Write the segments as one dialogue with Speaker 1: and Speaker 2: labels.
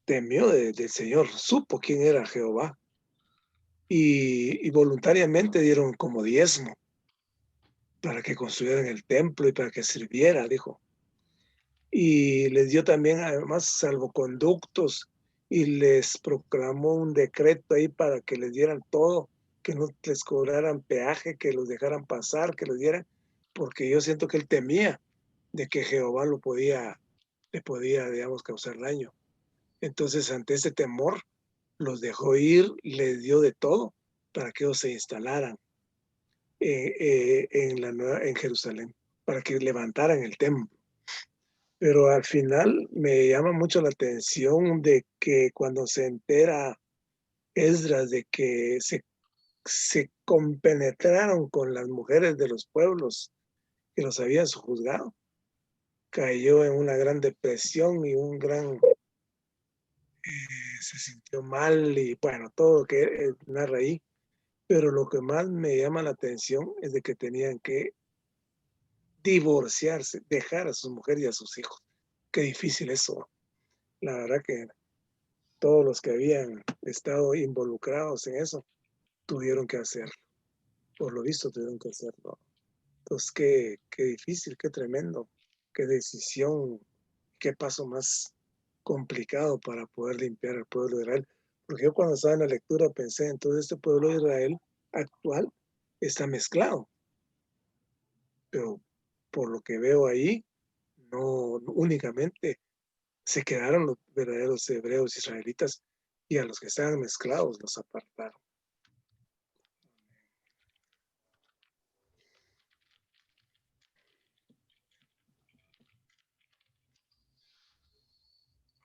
Speaker 1: temió del Señor, supo quién era Jehová y voluntariamente dieron como diezmo para que construyeran el templo y para que sirviera, dijo. Y les dio también además salvoconductos y les proclamó un decreto ahí para que les dieran todo, que no les cobraran peaje, que los dejaran pasar, que los dieran, porque yo siento que él temía de que Jehová le podía, digamos, causar daño. Entonces, ante ese temor, los dejó ir, les dio de todo para que ellos se instalaran en Jerusalén, para que levantaran el templo. Pero al final me llama mucho la atención de que cuando se entera Esdras de que se compenetraron con las mujeres de los pueblos que los habían juzgado, cayó en una gran depresión y se sintió mal y bueno, todo lo que narra ahí. Pero lo que más me llama la atención es de que tenían que divorciarse, dejar a sus mujeres y a sus hijos. Qué difícil eso. La verdad que todos los que habían estado involucrados en eso tuvieron que hacerlo. Por lo visto tuvieron que hacerlo. Entonces, qué difícil, qué tremendo, qué decisión, qué paso más complicado para poder limpiar al pueblo de Israel. Porque yo cuando estaba en la lectura pensé, entonces este pueblo de Israel actual está mezclado, pero por lo que veo ahí, no únicamente se quedaron los verdaderos hebreos israelitas y a los que estaban mezclados los apartaron.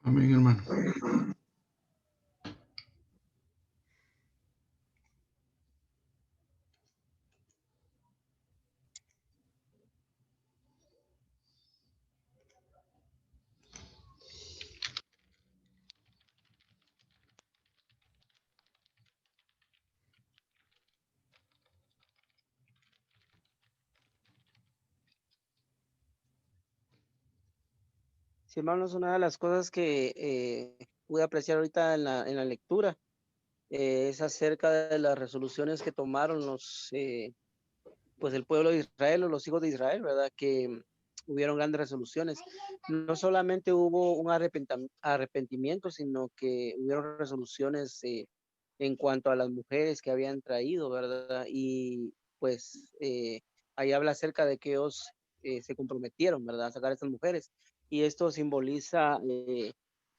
Speaker 2: Amén, hermano.
Speaker 3: Sí, hermanos, una de las cosas que pude apreciar ahorita en la lectura es acerca de las resoluciones que tomaron pues el pueblo de Israel o los hijos de Israel, ¿verdad? Que hubieron grandes resoluciones. No solamente hubo un arrepentimiento, sino que hubieron resoluciones en cuanto a las mujeres que habían traído, ¿verdad? Y pues ahí habla acerca de que ellos se comprometieron, ¿verdad? A sacar a estas mujeres. Y esto simboliza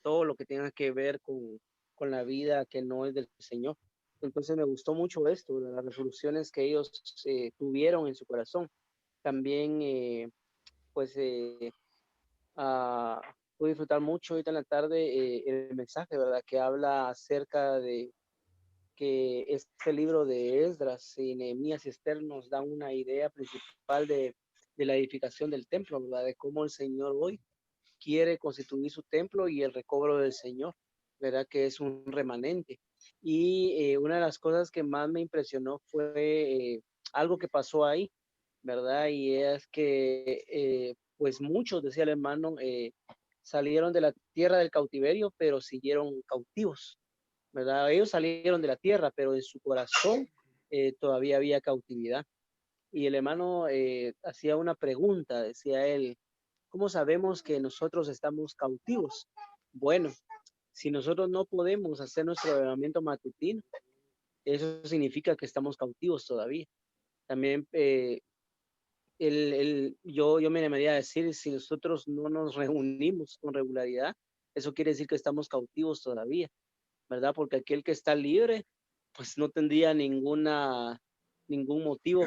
Speaker 3: todo lo que tenga que ver con la vida que no es del Señor. Entonces me gustó mucho esto, las resoluciones que ellos tuvieron en su corazón. También, pues, pude disfrutar mucho ahorita en la tarde el mensaje, ¿verdad? Que habla acerca de que este libro de Esdras y Nehemías y Esther nos dan una idea principal de la edificación del templo, ¿verdad? De cómo el Señor hoy quiere constituir su templo y el recobro del Señor, ¿verdad? Que es un remanente. Y una de las cosas que más me impresionó fue algo que pasó ahí, ¿verdad? Y es que, pues muchos, decía el hermano, salieron de la tierra del cautiverio, pero siguieron cautivos, ¿verdad? Ellos salieron de la tierra, pero en su corazón todavía había cautividad. Y el hermano hacía una pregunta, decía él, ¿cómo sabemos que nosotros estamos cautivos? Bueno, si nosotros no podemos hacer nuestro avivamiento matutino, eso significa que estamos cautivos todavía. También yo me animaría a decir, si nosotros no nos reunimos con regularidad, eso quiere decir que estamos cautivos todavía, ¿verdad? Porque aquel que está libre, pues no tendría ningún motivo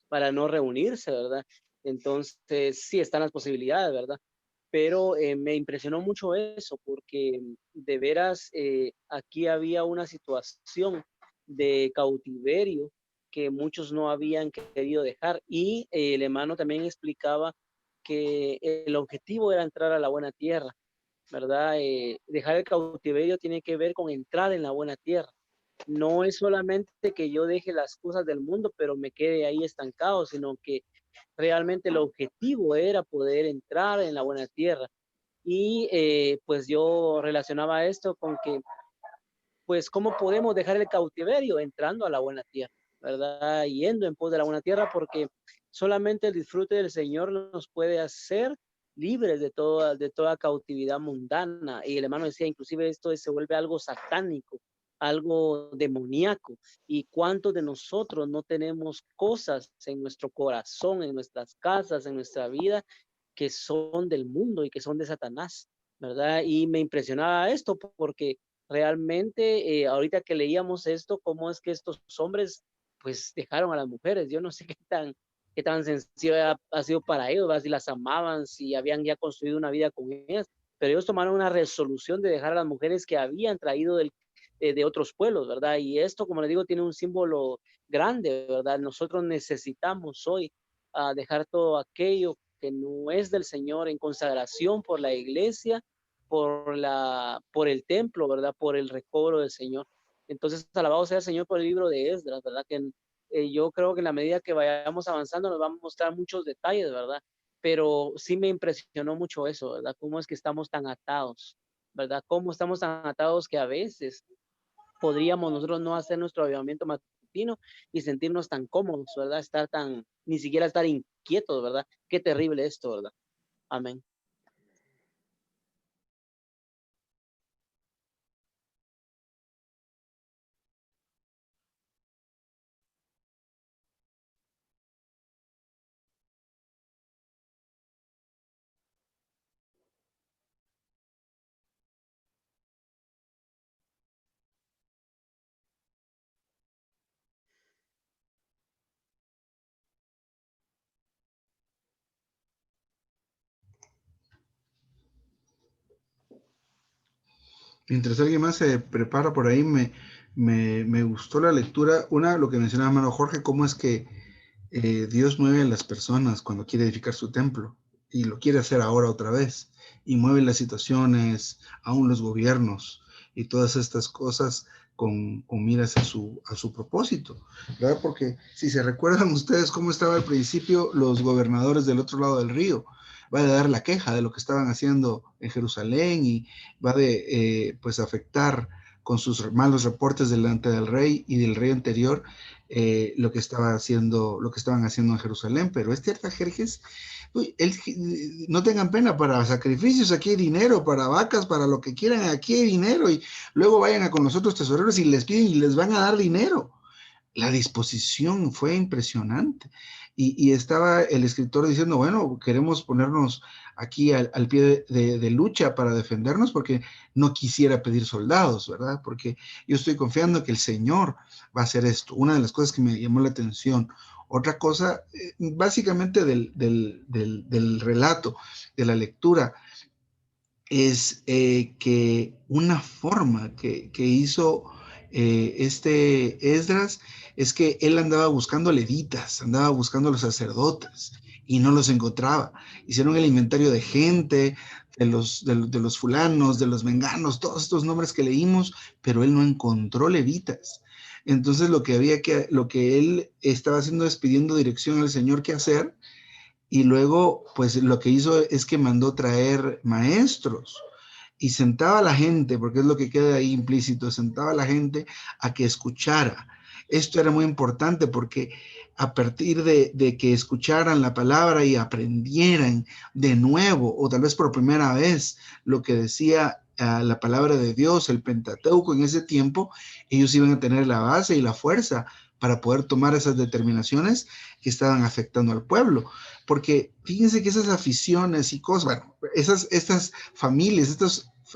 Speaker 3: para no reunirse, ¿verdad? Entonces, sí, están las posibilidades, ¿verdad? Pero me impresionó mucho eso, porque de veras aquí había una situación de cautiverio que muchos no habían querido dejar. Y el hermano también explicaba que el objetivo era entrar a la buena tierra, ¿verdad? Dejar el cautiverio tiene que ver con entrar en la buena tierra. No es solamente que yo deje las cosas del mundo, pero me quede ahí estancado, sino que realmente el objetivo era poder entrar en la buena tierra. Y pues yo relacionaba esto con que, pues, ¿cómo podemos dejar el cautiverio? Entrando a la buena tierra, ¿verdad? Yendo en pos de la buena tierra, porque solamente el disfrute del Señor nos puede hacer libres de toda cautividad mundana. Y el hermano decía, inclusive esto se vuelve algo satánico, algo demoníaco. ¿Y cuántos de nosotros no tenemos cosas en nuestro corazón, en nuestras casas, en nuestra vida, que son del mundo y que son de Satanás, ¿verdad? Y me impresionaba esto porque realmente ahorita que leíamos esto, cómo es que estos hombres pues dejaron a las mujeres. Yo no sé qué tan sencillo ha sido para ellos, ¿verdad? Si las amaban, si habían ya construido una vida con ellas, pero ellos tomaron una resolución de dejar a las mujeres que habían traído de otros pueblos, ¿verdad? Y esto, como les digo, tiene un símbolo grande, ¿verdad? Nosotros necesitamos hoy dejar todo aquello que no es del Señor en consagración por la iglesia, por el templo, ¿verdad? Por el recobro del Señor. Entonces, alabado sea el Señor por el libro de Esdras, ¿verdad? Que yo creo que en la medida que vayamos avanzando nos va a mostrar muchos detalles, ¿verdad? Pero sí me impresionó mucho eso, ¿verdad? Cómo es que estamos tan atados, ¿verdad? Cómo estamos tan atados que a veces podríamos nosotros no hacer nuestro avivamiento matutino y sentirnos tan cómodos, ¿verdad? Ni siquiera estar inquietos, ¿verdad? Qué terrible esto, ¿verdad? Amén.
Speaker 2: Mientras alguien más se prepara por ahí, me gustó la lectura. Una, lo que mencionaba hermano Jorge, cómo es que Dios mueve a las personas cuando quiere edificar su templo y lo quiere hacer ahora otra vez y mueve las situaciones, aún los gobiernos y todas estas cosas con miras a su propósito, ¿verdad? Porque si se recuerdan ustedes cómo estaba al principio los gobernadores del otro lado del río, va a dar la queja de lo que estaban haciendo en Jerusalén y va de pues afectar con sus malos reportes delante del rey y del rey anterior lo que estaban haciendo en Jerusalén. Pero este Artajerjes, no tengan pena, para sacrificios aquí hay dinero, para vacas, para lo que quieran aquí hay dinero, y luego vayan a con los otros tesoreros y les piden y les van a dar dinero. La disposición fue impresionante. Y estaba el escritor diciendo, bueno, queremos ponernos aquí al pie de lucha para defendernos, porque no quisiera pedir soldados, ¿verdad? Porque yo estoy confiando que el Señor va a hacer esto. Una de las cosas que me llamó la atención. Otra cosa, básicamente del relato, de la lectura, es que una forma que hizo este Esdras es que él andaba buscando levitas, andaba buscando a los sacerdotes y no los encontraba. Hicieron el inventario de gente, de los fulanos, de los menganos, todos estos nombres que leímos, pero él no encontró levitas. Entonces lo que él estaba haciendo es pidiendo dirección al Señor qué hacer, y luego pues lo que hizo es que mandó traer maestros y sentaba a la gente, porque es lo que queda ahí implícito, sentaba a la gente a que escuchara. Esto era muy importante porque a partir de que escucharan la palabra y aprendieran de nuevo, o tal vez por primera vez, lo que decía la palabra de Dios, el Pentateuco en ese tiempo, ellos iban a tener la base y la fuerza para poder tomar esas determinaciones que estaban afectando al pueblo. Porque fíjense que esas aficiones y cosas, bueno, estas familias,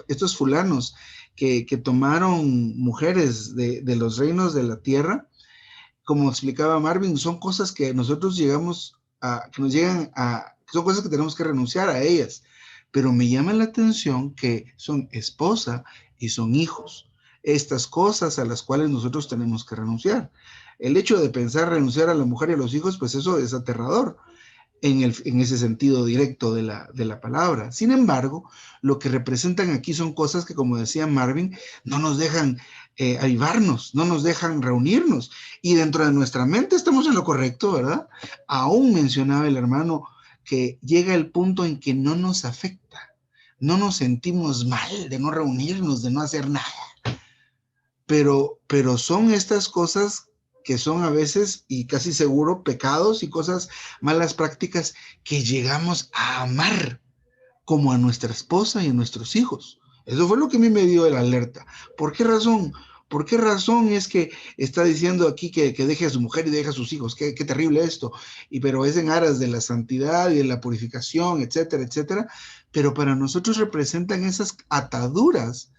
Speaker 2: estos fulanos que tomaron mujeres de los reinos de la tierra, como explicaba Marvin, son cosas que nosotros que nos llegan son cosas que tenemos que renunciar a ellas. Pero me llama la atención que son esposa y son hijos. Estas cosas a las cuales nosotros tenemos que renunciar. El hecho de pensar renunciar a la mujer y a los hijos, pues eso es aterrador en ese sentido directo de la palabra. Sin embargo, lo que representan aquí son cosas que, como decía Marvin, no nos dejan avivarnos, no nos dejan reunirnos. Y dentro de nuestra mente estamos en lo correcto, ¿verdad? Aún mencionaba el hermano que llega el punto en que no nos afecta. no nos sentimos mal de no reunirnos, de no hacer nada. Pero son estas cosas que son a veces y casi seguro pecados y cosas, malas prácticas que llegamos a amar como a nuestra esposa y a nuestros hijos. Eso fue lo que a mí me dio el alerta. ¿Por qué razón? ¿Por qué razón es que está diciendo aquí que deje a su mujer y deje a sus hijos? Qué terrible esto. Pero es en aras de la santidad y de la purificación, etcétera, etcétera. Pero para nosotros representan esas ataduras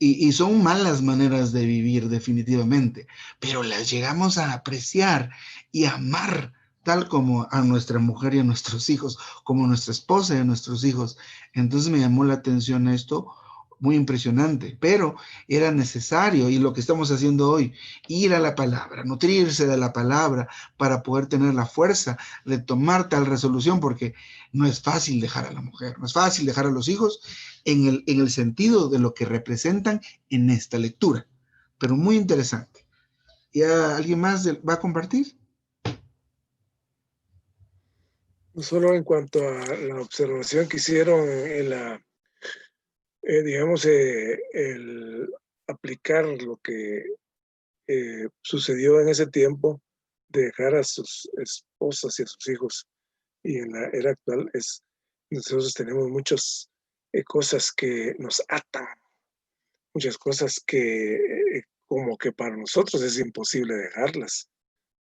Speaker 2: y son malas maneras de vivir definitivamente, pero las llegamos a apreciar y amar tal como a nuestra mujer y a nuestros hijos, como a nuestra esposa y a nuestros hijos. Entonces me llamó la atención esto, muy impresionante, pero era necesario, y lo que estamos haciendo hoy, ir a la palabra, nutrirse de la palabra para poder tener la fuerza de tomar tal resolución, porque no es fácil dejar a la mujer, no es fácil dejar a los hijos en el sentido de lo que representan en esta lectura, pero muy interesante. ¿Ya alguien más va a compartir?
Speaker 1: No solo en cuanto a la observación que hicieron en la, digamos, el aplicar lo que sucedió en ese tiempo, de dejar a sus esposas y a sus hijos, y en la era actual nosotros tenemos muchas cosas que nos atan, muchas cosas que como que para nosotros es imposible dejarlas,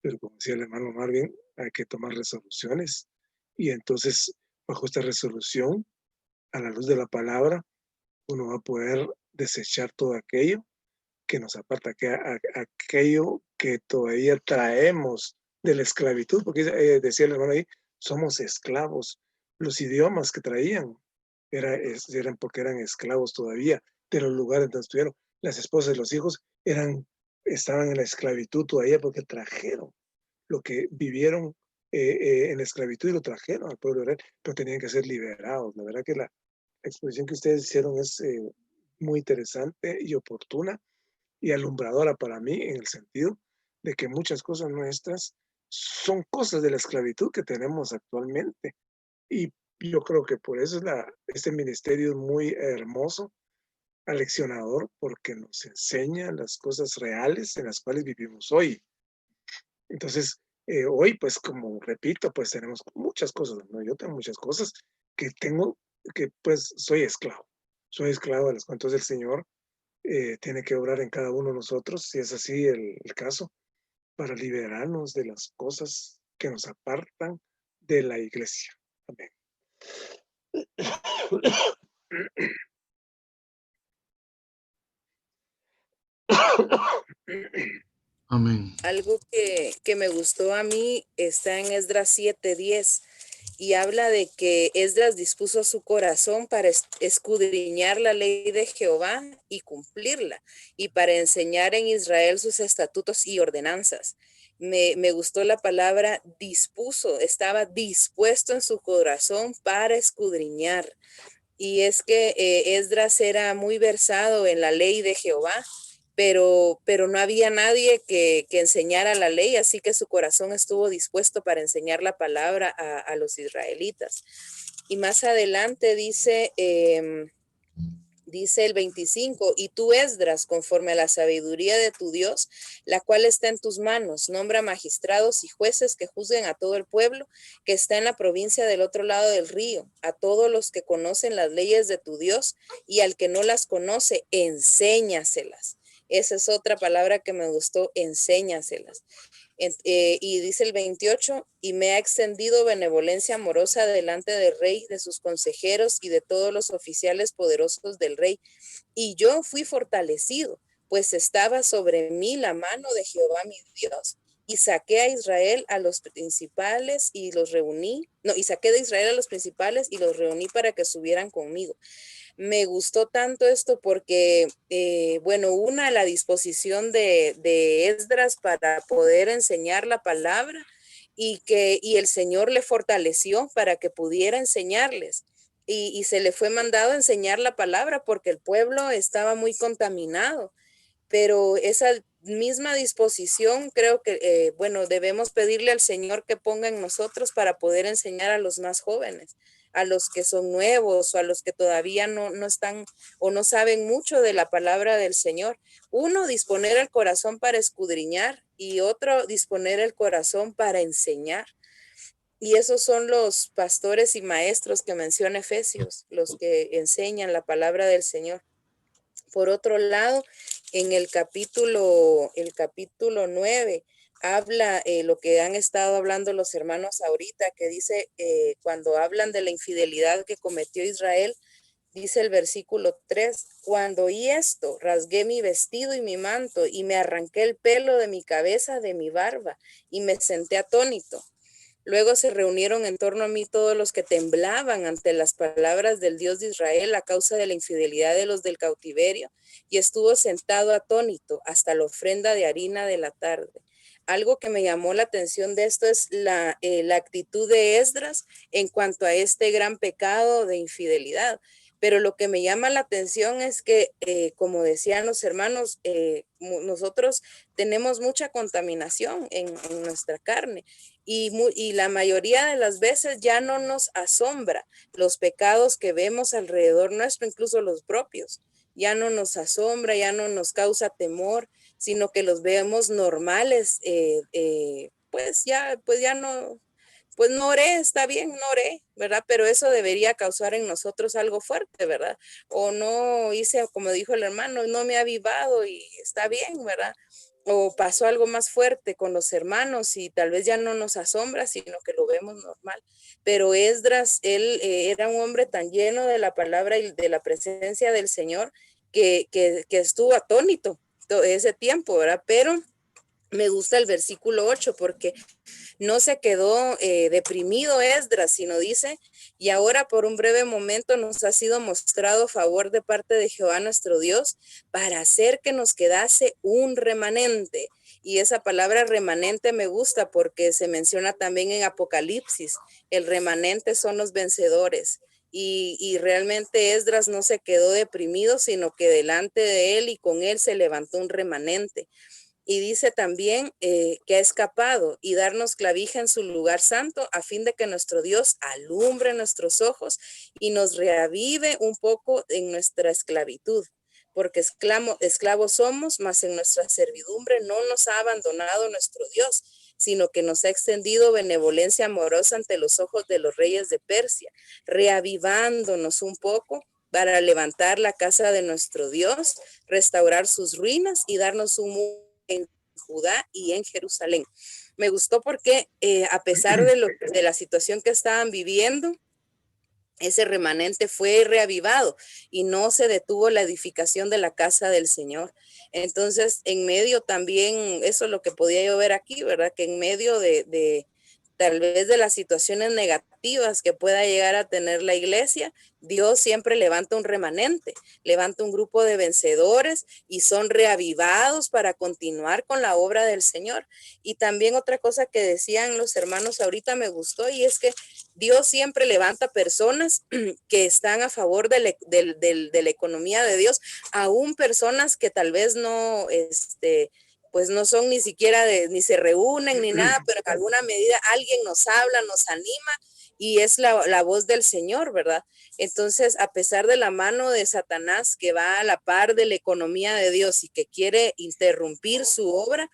Speaker 1: pero como decía el hermano Marvin, hay que tomar resoluciones, y entonces bajo esta resolución, a la luz de la palabra, uno va a poder desechar todo aquello que nos aparta, aquello que todavía traemos de la esclavitud, porque decía el hermano ahí, somos esclavos. Los idiomas que traían eran porque eran esclavos todavía de los lugares donde estuvieron. Las esposas y los hijos estaban en la esclavitud todavía porque trajeron lo que vivieron en la esclavitud y lo trajeron al pueblo de Israel, pero tenían que ser liberados. La verdad que la exposición que ustedes hicieron es muy interesante y oportuna y alumbradora para mí, en el sentido de que muchas cosas nuestras son cosas de la esclavitud que tenemos actualmente. Y yo creo que por eso este ministerio es muy hermoso, aleccionador, porque nos enseña las cosas reales en las cuales vivimos hoy. Entonces, hoy, pues, como repito, pues tenemos muchas cosas, ¿no? Yo tengo muchas cosas que pues soy esclavo de las cuentas del Señor. Tiene que obrar en cada uno de nosotros, si es así el caso, para liberarnos de las cosas que nos apartan de la iglesia. Amén.
Speaker 2: Amén.
Speaker 4: Algo que me gustó a mí está en Esdras 7:10 y habla de que Esdras dispuso su corazón para escudriñar la ley de Jehová y cumplirla, y para enseñar en Israel sus estatutos y ordenanzas. Me gustó la palabra dispuso, estaba dispuesto en su corazón para escudriñar. Y es que Esdras era muy versado en la ley de Jehová, pero no había nadie que enseñara la ley, así que su corazón estuvo dispuesto para enseñar la palabra a los israelitas. Y más adelante dice el 25, y tú, Esdras, conforme a la sabiduría de tu Dios, la cual está en tus manos, nombra magistrados y jueces que juzguen a todo el pueblo que está en la provincia del otro lado del río, a todos los que conocen las leyes de tu Dios, y al que no las conoce, enséñaselas. Esa es otra palabra que me gustó, enséñaselas. Y dice el 28, y me ha extendido benevolencia amorosa delante del rey, de sus consejeros y de todos los oficiales poderosos del rey. Y yo fui fortalecido, pues estaba sobre mí la mano de Jehová mi Dios. Y saqué a Israel a los principales y los reuní, y saqué de Israel a los principales y los reuní para que subieran conmigo. Me gustó tanto esto porque, la disposición de Esdras para poder enseñar la palabra y el Señor le fortaleció para que pudiera enseñarles. Y se le fue mandado a enseñar la palabra porque el pueblo estaba muy contaminado. Pero esa misma disposición creo que, debemos pedirle al Señor que ponga en nosotros para poder enseñar a los más jóvenes, a los que son nuevos o a los que todavía no están o no saben mucho de la palabra del Señor. Uno, disponer el corazón para escudriñar y otro, disponer el corazón para enseñar. Y esos son los pastores y maestros que menciona Efesios, los que enseñan la palabra del Señor. Por otro lado, en el capítulo 9, habla lo que han estado hablando los hermanos ahorita, que dice, cuando hablan de la infidelidad que cometió Israel, dice el versículo 3, cuando oí esto, rasgué mi vestido y mi manto y me arranqué el pelo de mi cabeza, de mi barba, y me senté atónito. Luego se reunieron en torno a mí todos los que temblaban ante las palabras del Dios de Israel a causa de la infidelidad de los del cautiverio, y estuvo sentado atónito hasta la ofrenda de harina de la tarde. Algo que me llamó la atención de esto es la actitud de Esdras en cuanto a este gran pecado de infidelidad. Pero lo que me llama la atención es que, como decían los hermanos, nosotros tenemos mucha contaminación en nuestra carne y la mayoría de las veces ya no nos asombra los pecados que vemos alrededor nuestro, incluso los propios. Ya no nos asombra, ya no nos causa temor, sino que los vemos normales, pues ya no oré, está bien, no oré, ¿verdad? Pero eso debería causar en nosotros algo fuerte, ¿verdad? O no hice, como dijo el hermano, no me ha avivado y está bien, ¿verdad? O pasó algo más fuerte con los hermanos y tal vez ya no nos asombra, sino que lo vemos normal. Pero Esdras, él era un hombre tan lleno de la palabra y de la presencia del Señor que estuvo atónito todo ese tiempo, ¿verdad? Pero me gusta el versículo 8 porque no se quedó deprimido Esdras, sino dice, y ahora por un breve momento nos ha sido mostrado favor de parte de Jehová nuestro Dios para hacer que nos quedase un remanente. Y esa palabra remanente me gusta porque se menciona también en Apocalipsis. El remanente son los vencedores. Y realmente Esdras no se quedó deprimido, sino que delante de él y con él se levantó un remanente. Y dice también que ha escapado y darnos clavija en su lugar santo a fin de que nuestro Dios alumbre nuestros ojos y nos reavive un poco en nuestra esclavitud. Porque esclavos somos, mas en nuestra servidumbre no nos ha abandonado nuestro Dios, sino que nos ha extendido benevolencia amorosa ante los ojos de los reyes de Persia, reavivándonos un poco para levantar la casa de nuestro Dios, restaurar sus ruinas y darnos un mundo en Judá y en Jerusalén. Me gustó porque a pesar de la situación que estaban viviendo, ese remanente fue reavivado y no se detuvo la edificación de la casa del Señor. Entonces, en medio también, eso es lo que podía yo ver aquí, ¿verdad? Que en medio de tal vez de las situaciones negativas que pueda llegar a tener la iglesia, Dios siempre levanta un remanente, levanta un grupo de vencedores y son reavivados para continuar con la obra del Señor. Y también otra cosa que decían los hermanos ahorita me gustó, y es que Dios siempre levanta personas que están a favor de la economía de Dios, aún personas que tal vez no, pues no son ni siquiera ni se reúnen ni nada, pero en alguna medida alguien nos habla, nos anima y es la voz del Señor, ¿verdad? Entonces, a pesar de la mano de Satanás que va a la par de la economía de Dios y que quiere interrumpir su obra,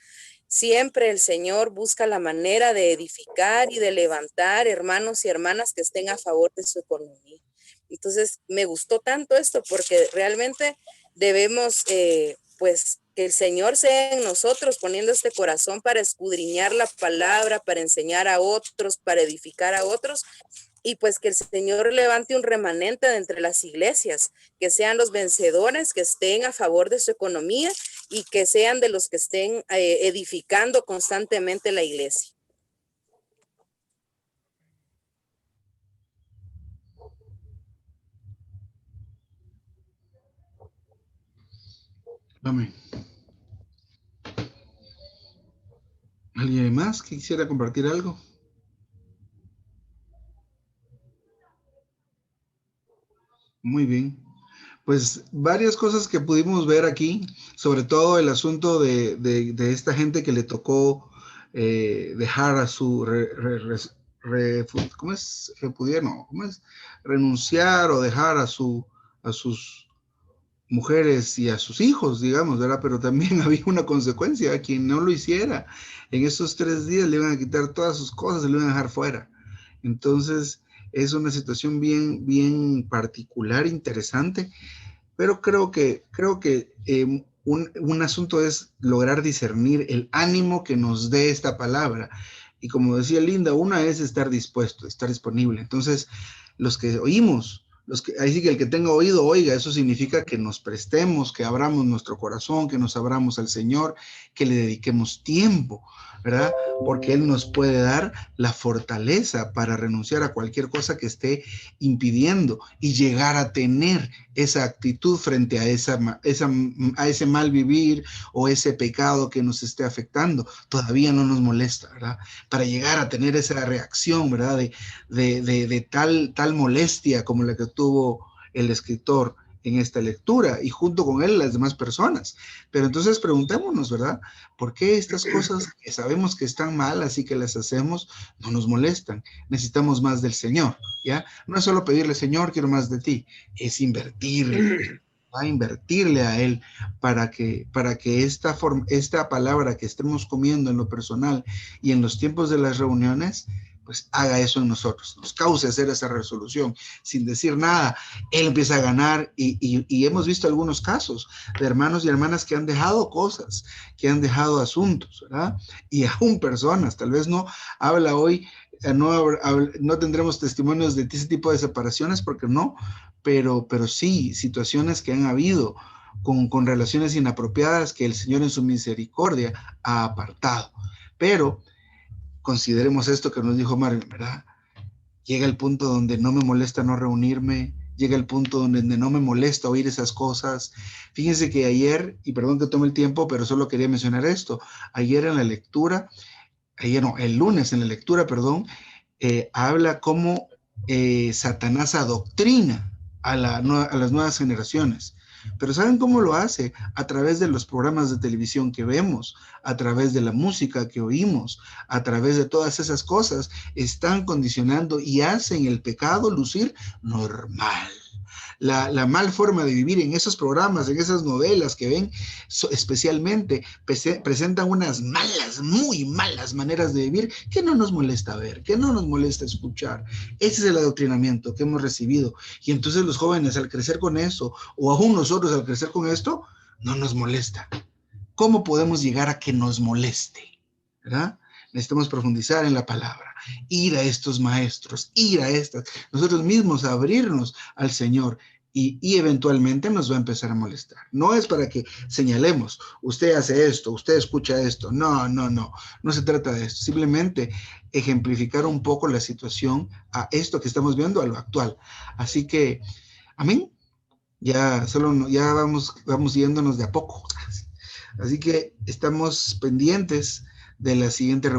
Speaker 4: siempre el Señor busca la manera de edificar y de levantar hermanos y hermanas que estén a favor de su economía. Entonces, me gustó tanto esto porque realmente debemos, pues, que el Señor sea en nosotros poniendo este corazón para escudriñar la palabra, para enseñar a otros, para edificar a otros, y pues que el Señor levante un remanente de entre las iglesias, que sean los vencedores, que estén a favor de su economía y que sean de los que estén edificando constantemente la iglesia.
Speaker 2: Amén. ¿Alguien más que quisiera compartir algo? Muy bien. Pues varias cosas que pudimos ver aquí, sobre todo el asunto de esta gente que le tocó dejar a su ¿cómo es? Repudiar, no, ¿cómo es? Renunciar o dejar a sus mujeres y a sus hijos, digamos, ¿verdad? Pero también había una consecuencia: a quien no lo hiciera, en esos 3 días le iban a quitar todas sus cosas, le iban a dejar fuera. Entonces, es una situación bien, bien particular, interesante, pero creo que un asunto es lograr discernir el ánimo que nos dé esta palabra. Y como decía Linda, una es estar dispuesto, estar disponible. Entonces, los que oímos, ahí sí que el que tenga oído, oiga. Eso significa que nos prestemos, que abramos nuestro corazón, que nos abramos al Señor, que le dediquemos tiempo, ¿verdad? Porque Él nos puede dar la fortaleza para renunciar a cualquier cosa que esté impidiendo y llegar a tener esa actitud frente a ese mal vivir o ese pecado que nos esté afectando. Todavía no nos molesta, ¿verdad? Para llegar a tener esa reacción, ¿verdad? De tal molestia como la que tuvo el escritor en esta lectura, y junto con él las demás personas. Pero entonces preguntémonos, ¿verdad? ¿Por qué estas cosas que sabemos que están malas y que las hacemos no nos molestan? Necesitamos más del Señor, ¿ya? No es solo pedirle: Señor, quiero más de ti. Es invertirle, a invertirle a Él para que esta palabra que estemos comiendo en lo personal y en los tiempos de las reuniones, pues haga eso en nosotros, nos cause hacer esa resolución. Sin decir nada, Él empieza a ganar, y hemos visto algunos casos de hermanos y hermanas que han dejado cosas, que han dejado asuntos, ¿verdad? Y aún personas, tal vez no habla hoy, no tendremos testimonios de ese tipo de separaciones, porque no, pero sí situaciones que han habido con relaciones inapropiadas que el Señor en su misericordia ha apartado. Pero consideremos esto que nos dijo Marvin, ¿verdad? Llega el punto donde no me molesta no reunirme, llega el punto donde no me molesta oír esas cosas. Fíjense que ayer, y perdón que tome el tiempo, pero solo quería mencionar esto, ayer en la lectura, el lunes en la lectura, perdón, habla cómo Satanás adoctrina a las nuevas generaciones. Pero ¿saben cómo lo hace? A través de los programas de televisión que vemos, a través de la música que oímos, a través de todas esas cosas. Están condicionando y hacen el pecado lucir normal. La mal forma de vivir en esos programas, en esas novelas que ven, especialmente presentan unas malas, muy malas maneras de vivir que no nos molesta ver, que no nos molesta escuchar. Ese es el adoctrinamiento que hemos recibido. Y entonces los jóvenes, al crecer con eso, o aún nosotros al crecer con esto, no nos molesta. ¿Cómo podemos llegar a que nos moleste? ¿Verdad? Necesitamos profundizar en la palabra, ir a estos maestros, ir a nosotros mismos, a abrirnos al Señor, y eventualmente nos va a empezar a molestar. No es para que señalemos: usted hace esto, usted escucha esto. No se trata de esto. Simplemente ejemplificar un poco la situación a esto que estamos viendo, a lo actual. Así que, amén. Ya vamos yéndonos de a poco. Así que estamos pendientes de la siguiente reunión.